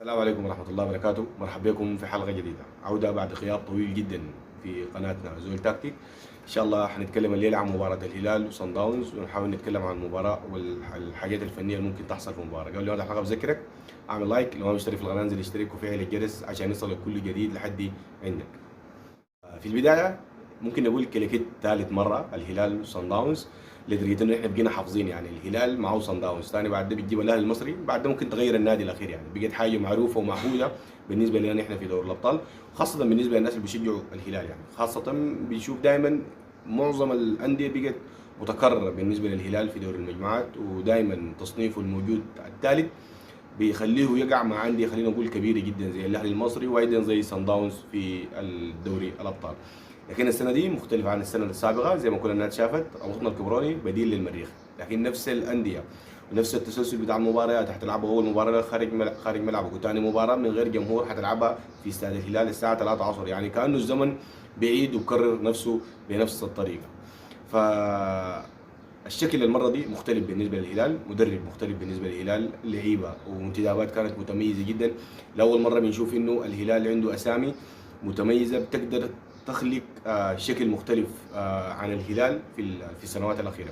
السلام عليكم ورحمة الله وبركاته، مرحبا بكم في حلقة جديدة، عودة بعد غياب طويل جدا في قناتنا زول تكتيك. إن شاء الله حنتكلم الليلة عن مباراة الهلال وصن داونز، ونحاول نتكلم عن المباراة والحاجات الفنية اللي ممكن تحصل في المباراة. قبل ما نبدأ الحلقة بذكرك اعمل لايك، لو ما مشترك في القناة انزل اشترك وفعل الجرس عشان يصلك كل جديد لحد عندك. في البداية ممكن نقول كليكيت ثالث مرة الهلال وصن داونز، لدرجة انه احنا بقينا حافظين يعني الهلال معه صن داونز، ثاني بعد ده بتجيب الاهلي المصري، بعد ده ممكن تغير النادي الاخير، يعني بقت حاجة معروفة ومعهودة بالنسبة لنا احنا في دوري الابطال، خاصة بالنسبة للناس اللي بيشجعوا الهلال. يعني خاصة بنشوف دائما معظم الأندية بقت متكررة بالنسبة للهلال في دوري المجموعات، ودائما تصنيفه الموجود الثالث بيخليه يقع مع أندية خلينا نقول كبيرة جدا زي الأهلي المصري وأيضا زي صن داونز في الدوري الأبطال. لكن السنة دي مختلفة عن السنة السابقة، زي ما كل الناس شافت الغصن الكبروني بديل للمريخ، لكن نفس الأندية ونفس التسلسل بتاع المباريات هتلعبها أول مباراة خارج ملعبك، وثاني مباراة من غير جمهور هتلعبها في استاد الهلال الساعة 3 عصر، يعني كأنه الزمن بيعيد ويكرر نفسه بنفس الطريقة. فالشكل المرة دي مختلف بالنسبة للهلال، مدرب مختلف بالنسبة للهلال، لعيبة وانتدابات كانت متميزة جدا. لأول مرة بنشوف إنه الهلال عنده أسامي متميزة بتقدر تخلق شكل مختلف عن الهلال في السنوات الأخيرة.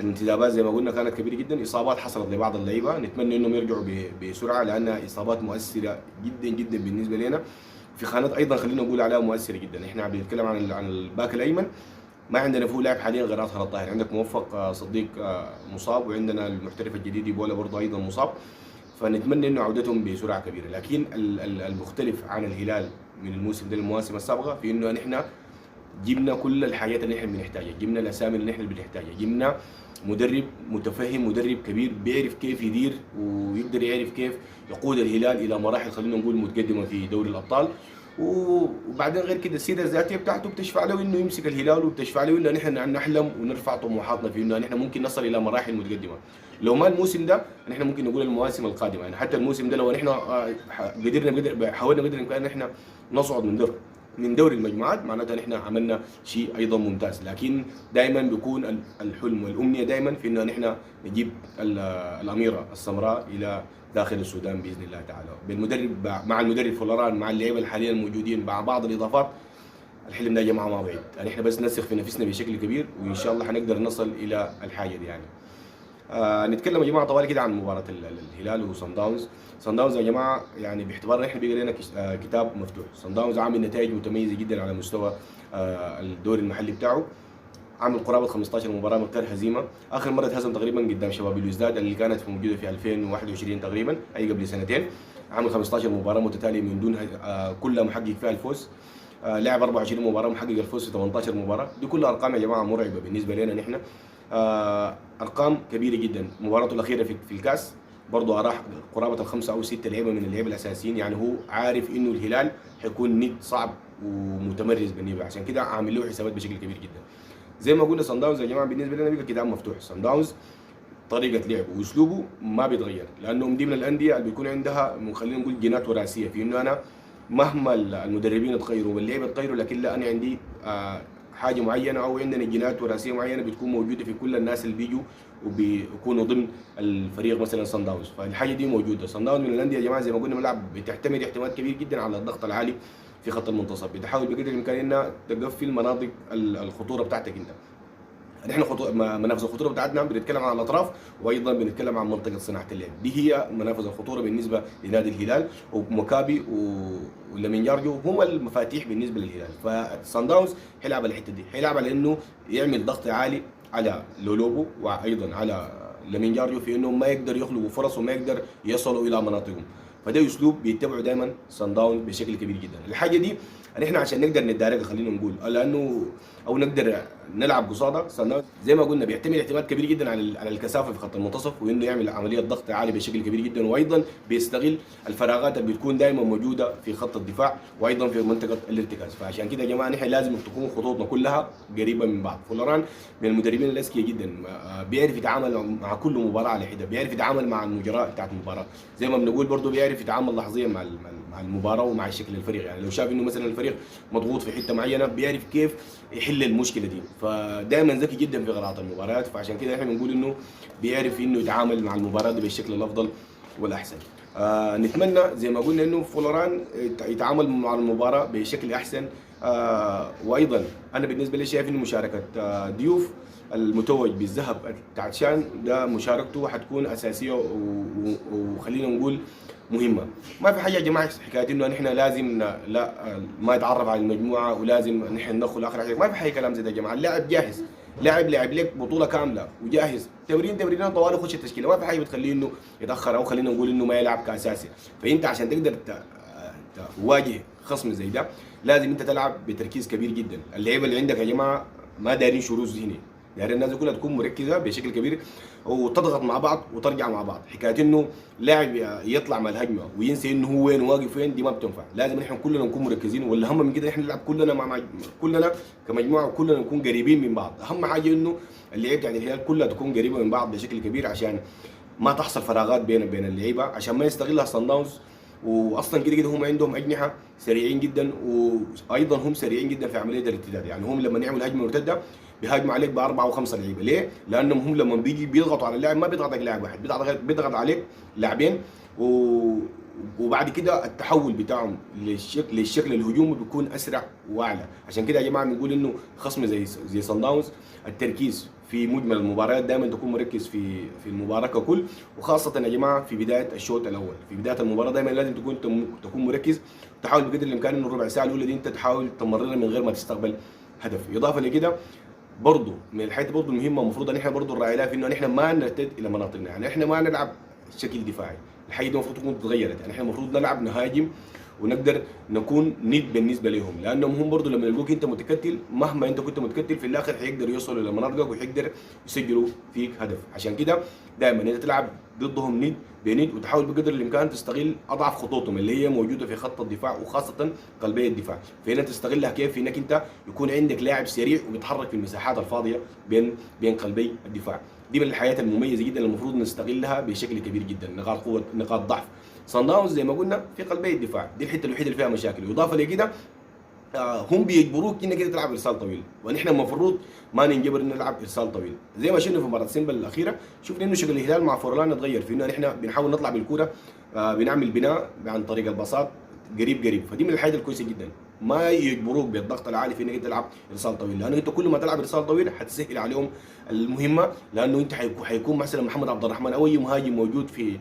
الانتدابات زي ما قلنا كانت كبيرة جدا، إصابات حصلت لبعض اللعيبة، نتمنى إنهم يرجعوا بسرعة لأنها إصابات مؤثرة جدا جدا بالنسبة لنا. في خانات أيضا خلينا نقول عليها مؤثرة جدا، إحنا بنتكلم عن الباك الأيمن، ما عندنا فيه لاعب حاليا غير أطهر الطاهر، عندك موفق صديق مصاب، وعندنا المحترف الجديد يبولا برضه أيضا مصاب، فنتمنى انه عودتهم بسرعه كبيره. لكن المختلف عن الهلال من الموسم ده للمواسم السابقه في انه نحن جبنا كل الحاجات اللي نحن بنحتاجها، جبنا الاسامي اللي نحن بنحتاجها، جبنا مدرب متفهم، مدرب كبير بيعرف كيف يدير ويقدر يعرف كيف يقود الهلال الى مراحل خلينا نقول متقدمه في دوري الابطال. وبعدين غير كده السيره الذاتيه بتاعته بتشفع له انه يمسك الهلال، وبتشفع له انه نحن نحلم ونرفع طموحاتنا في انه نحن ممكن نصل الى مراحل متقدمه. لو ما الموسم ده نحن ممكن نقول المواسم القادمه، يعني حتى الموسم ده لو نحن حاولنا بقدر الامكان ان احنا نصعد من دوري المجموعات، معناتها نحن عملنا شيء ايضا ممتاز. لكن دائما بيكون الحلم والامنيه دائما في انه نحن نجيب الاميره السمراء الى داخل السودان باذن الله تعالى، بالمدرب مع المدرب فلوران مع اللعيبه الحاليين الموجودين مع بعض الاضافات. الحلم ده يا جماعه ما بعيد، يعني احنا بس نثق في نفسنا بشكل كبير، وان شاء الله حنقدر نصل الى الحاجه دي يعني. نتكلم يا جماعه طوالي كده عن مباراه الهلال وصن داونز. صن داونز يا جماعه يعني باعتبارنا احنا بقى لنا كتاب مفتوح، صن داونز عامل نتائج متميزه جدا على مستوى الدوري المحلي بتاعه، عامل قرابه 15 مباراه من غير هزيمه، اخر مره اتهزم تقريبا قدام شباب الوزداد اللي كانت موجوده في 2021 تقريبا، اي قبل سنتين. عامل 15 مباراه متتاليه من دون كلها محقق فيها الفوز. لعب 24 مباراه محقق الفوز في 18 مباراه، دي كلها ارقام يا جماعه مرعبه بالنسبه لنا نحن. ارقام كبيره جدا. مباراته الاخيره في الكاس برضه راح قرابه الخمسه او سته لعيبه من اللعيبه الاساسيين، يعني هو عارف انه الهلال حيكون ند صعب ومتمرس بالنسبه، عشان كده عامل له حسابات بشكل كبير جدا. زي ما قلنا صن داونز يا جماعه بالنسبه لنا بقى كتاب مفتوح. صن داونز طريقه لعبه واسلوبه ما بيتغير، لانهم دي من الانديه اللي بيكون عندها خلينا نقول جينات وراثيه في انه انا مهما المدربين اتغيروا واللعيبه اتغيروا، لكن لا انا عندي حاجه معينه او عندنا جينات وراثيه معينه بتكون موجوده في كل الناس اللي بيجوا وبيكونوا ضمن الفريق مثلا صن داونز، فالحاجه دي موجوده. صن داونز من الانديه يا جماعه زي ما قلنا ملعب بتعتمد اعتماد كبير جدا على الضغط العالي في خط المنتصف، بتحاول بقدر الامكان انها تقفل مناطق الخطوره بتاعتك انت. نحن منافذ الخطوره بتاعتنا بنتكلم عن الاطراف، وايضا بنتكلم عن منطقه صناعه اللعب، دي هي منافذ الخطوره بالنسبه لنادي الهلال، ومكابي ولامين جارجو هم المفاتيح بالنسبه للهلال. فصن داونز حيلعب على الحته دي، حيلعب على انه يعمل ضغط عالي على لولوبو وايضا على لامين جارجو في انهم ما يقدر يخلقوا فرص وما يقدر يصلوا الى مناطقهم، فده اسلوب بيتبعه دايما صن داونز بشكل كبير جدا. الحاجه دي نحن عشان نقدر نتداركها خلينا نقول، لانه او نقدر نلعب قصادها صن داونز زي ما قلنا بيعتمد اعتماد كبير جدا على الكثافه في خط المنتصف، وانه يعمل عمليه ضغط عالي بشكل كبير جدا، وايضا بيستغل الفراغات اللي بتكون دائما موجوده في خط الدفاع وايضا في منطقه الارتكاز. فعشان كده يا جماعه نحن لازم تكون خطوطنا كلها قريبه من بعض. فلوران من المدربين الاذكياء جدا، بيعرف يتعامل مع كل مباراه على حده، بيعرف يتعامل مع المجريات بتاعت المباراه، زي ما بنقول برضه بيعرف يتعامل لحظيا مع المباراه ومع شكل الفريق. يعني لو شاف انه مثلا الفريق مضغوط في حته معينه بيعرف كيف يحل المشكله دي، فدائما ذكي جدا في قراءه المباريات. فعشان كده احنا بنقول انه بيعرف انه يتعامل مع المباراه دي بالشكل الافضل والاحسن. نتمنى زي ما قلنا انه فلوران يتعامل مع المباراه بشكل احسن. وايضا انا بالنسبه لي شايف انه مشاركه ضيوف المتوج بالذهب بتاعت شان ده مشاركته حتكون اساسيه وخلينا نقول مهمه. ما في حاجه يا جماعه حكايه انه نحن لازم لا ما يتعرف على المجموعه ولازم نحن ندخل اخر حاجه، ما في حاجه كلام زي ده يا جماعه. اللاعب جاهز، لاعب لعب لك بطوله كامله وجاهز، تمرين طوال يخش التشكيله، ما في حاجه بتخليه انه يتاخر او خلينا نقول انه ما يلعب كاساسي. فانت عشان تقدر تواجه خصم زي ده لازم انت تلعب بتركيز كبير جدا. اللعيبه اللي عندك يا جماعه ما دارين شروط ذهني، يعني الناس كلها تكون مركزه بشكل كبير وتضغط مع بعض وترجع مع بعض. حكايه انه لاعب يطلع من الهجمه وينسى انه هو وين واقف وين دي ما بتنفع. لازم نحن كلنا نكون مركزين، والاهم من كده احنا نلعب كلنا كلنا كمجموعه وكلنا نكون قريبين من بعض. اهم حاجه انه اللعيبه يعني الهلال كلها تكون قريبه من بعض بشكل كبير عشان ما تحصل فراغات بين اللعيبه، عشان ما يستغلها صن داونز. واصلا كده هم عندهم اجنحه سريعين جدا، وايضا هم سريعين جدا في عمليه الارتداد. يعني هم لما يعملوا هجمه مرتده بيهاجموا عليك باربعه وخمسه لعيبه. ليه؟ لانهم هم لما بيجي بيضغطوا على اللاعب ما بيضغط عليك لاعب واحد، بيضغط عليك لاعبين وبعد كده التحول بتاعهم للشكل الهجومي بيكون اسرع واعلى. عشان كده يا جماعه بنقول انه خصم زي صن داونز التركيز في مجمل المباريات دائما تكون مركز في المباراه ككل، وخاصه يا جماعه في بدايه الشوط الاول. في بدايه المباراه دائما لازم تكون مركز، تحاول بقدر الامكان انه الربع ساعه الاولى دي انت تحاول تمررها من غير ما تستقبل هدف. اضافه لكده برضه من الحاجات برضه المهمه المفروض ان احنا برضه نراعي لها في انه احنا ما نرتد الى مناطقنا، يعني احنا ما نلعب شكل دفاعي. الحاجه دي المفروض تكون تغيرت، يعني احنا المفروض نلعب نهاجم ونقدر نكون ند بالنسبه لهم، لانهم هم برضه لما يلقوك انت متكتل مهما انت كنت متكتل في الاخر حيقدروا يوصلوا الى مناطقك وحيقدر يسجلوا فيك هدف. عشان كده دائما انت تلعب ضدهم ند بند وتحاول بقدر الامكان تستغل اضعف خطوطهم اللي هي موجوده في خط الدفاع وخاصه قلبي الدفاع. فهنا تستغلها كيف؟ في انك انت يكون عندك لاعب سريع وبيتحرك في المساحات الفاضيه بين قلبي الدفاع. دي من الحاجات المميزه جدا المفروض نستغلها بشكل كبير جدا. نقاط قوه نقاط ضعف صن داونز زي ما قلنا في قلبي الدفاع، دي الحته الوحيده اللي فيها مشاكل. واضافه لكده هم بيجبروك انك تلعب ارسال طويل، ونحن المفروض ما ننجبر ان نلعب ارسال طويل. زي ما شفنا في مباراه سيمبل الاخيره شفنا انه شكل الهلال مع فورلان اتغير في انه نحن بنحاول نطلع بالكوره بنعمل بناء عن طريق البساط قريب. فدي من الحاجات الكويسه جدا. ما يجبروك بالضغط العالي في انك تلعب ارسال طويل، لانه انت كل ما تلعب ارسال طويل حتسهل عليهم المهمه، لانه انت حيكون مثلا محمد عبد الرحمن او اي مهاجم موجود في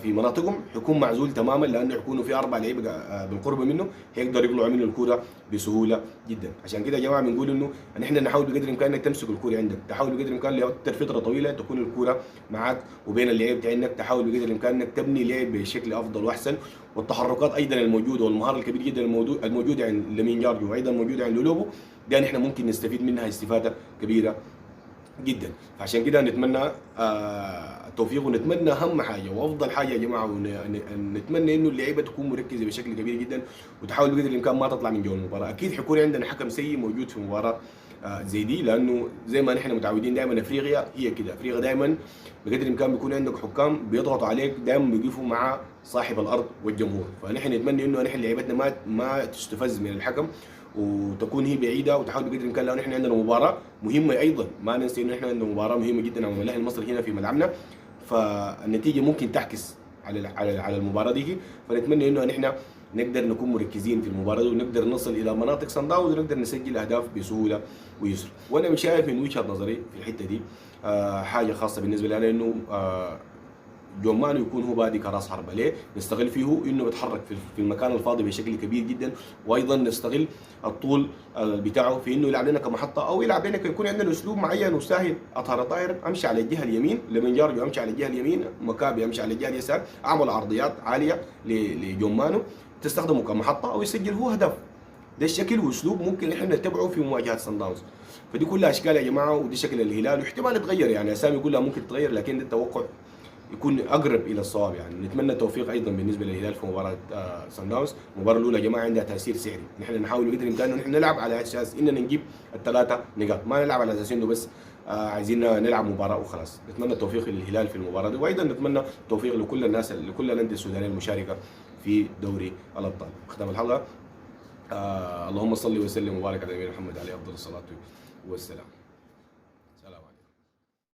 مناطقهم حيكون معزول تماما، لانه يكونوا في 4 لعيبه بالقرب منه هيقدر يطلعوا منه الكوره بسهوله جدا. عشان كده يا جماعه بنقول انه نحن نحاول بقدر الامكان انك تمسك الكوره عندك، تحاول بقدر الامكان لاكثر فتره طويله تكون الكوره معك وبين اللعيبه عندك، تحاول بقدر الامكان انك تبني لعب بشكل افضل واحسن. والتحركات ايضا الموجوده والمهاره الكبيره جدا الموجوده عند لامين جارجو وايضا موجوده عند لولوبو، ده نحن ممكن نستفيد منها استفاده كبيره جدا. فعشان كده نتمنى التوفيق، ونتمنى اهم حاجه وافضل حاجه يا جماعه، ونتمنى انه اللعيبه تكون مركزه بشكل كبير جدا وتحاول بقدر الامكان ما تطلع من جو المباراه. اكيد حيكون عندنا حكم سيء موجود في مباراه زي دي، لانه زي ما نحن متعودين دائما افريقيا هي كده، افريقيا دائما بقدر الامكان بيكون عندك حكام بيضغطوا عليك، دائما بيقفوا مع صاحب الارض والجمهور. فنحن نتمنى انه نحن لعيبتنا ما تستفز من الحكم وتكون هي بعيده، وتحاول بقدر الامكان لو نحن عندنا مباراه مهمه ايضا ما ننسى انه نحن عندنا مباراه مهمه جدا امام الاهلي المصري هنا في ملعبنا، فالنتيجه ممكن تعكس على المباراه دي. فنتمنى انه نحن نقدر نكون مركزين في المباراه دي ونقدر نصل الى مناطق صن داونز ونقدر نسجل اهداف بسهوله ويسر. وانا مش شايف من وجهه نظري في الحته دي حاجه خاصه بالنسبه لي انا انه جون مانو يكون هو بادي كراس حربه. ليه؟ نستغل فيه انه بيتحرك في المكان الفاضي بشكل كبير جدا، وايضا نستغل الطول بتاعه في انه يلعب لنا كمحطه او يلعب لنا يكون عندنا اسلوب معين وسهل. اطهر طاهر امشي على الجهه اليمين، لمن جارجو امشي على الجهه اليمين، مكابي امشي على الجهه اليسار، اعمل عرضيات عاليه لجون مانو تستخدمه كمحطه او يسجل هو هدف. ده الشكل واسلوب ممكن احنا نتبعه في مواجهه صن داونز. فدي كلها اشكال يا جماعه، ودي شكل الهلال، واحتمال يتغير يعني اسامي كلها ممكن تتغير، لكن ده التوقع يكون اقرب الى الصواب. يعني نتمنى التوفيق ايضا بالنسبه للهلال في مباراه صن داونز. المباراه الاولى يا جماعه عندها تاثير سحري، نحن نحاول بقدر الامكان نحن نلعب على اساس اننا نجيب ال3 نقاط، ما نلعب على اساس انه بس عايزين نلعب مباراه وخلاص. نتمنى التوفيق للهلال في المباراه دي، وايضا نتمنى التوفيق لكل الناس لكل الانديه السودانيه المشاركه في دوري الابطال. ختام الحلقه اللهم صل وسلم وبارك على نبينا محمد عليه افضل الصلاه والسلام.